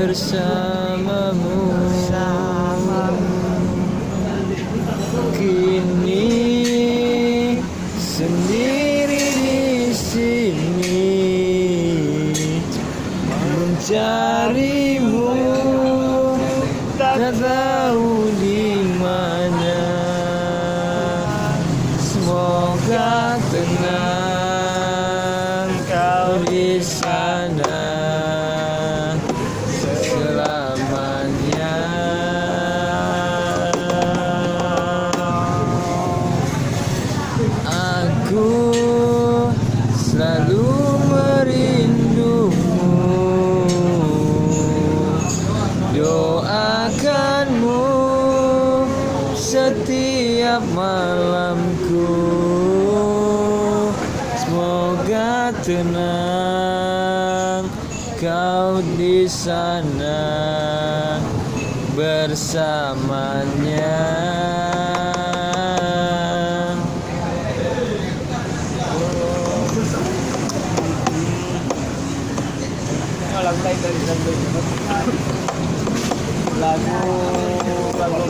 bersamamu. Kini sendiri di sini mencarimu, tak tahu di mana. Semoga tenang kau di sana selamanya. Aku selalu merindumu, doakanmu setiap malamku. Semoga tenang kau di sana bersamanya. Lagu lain dari lagu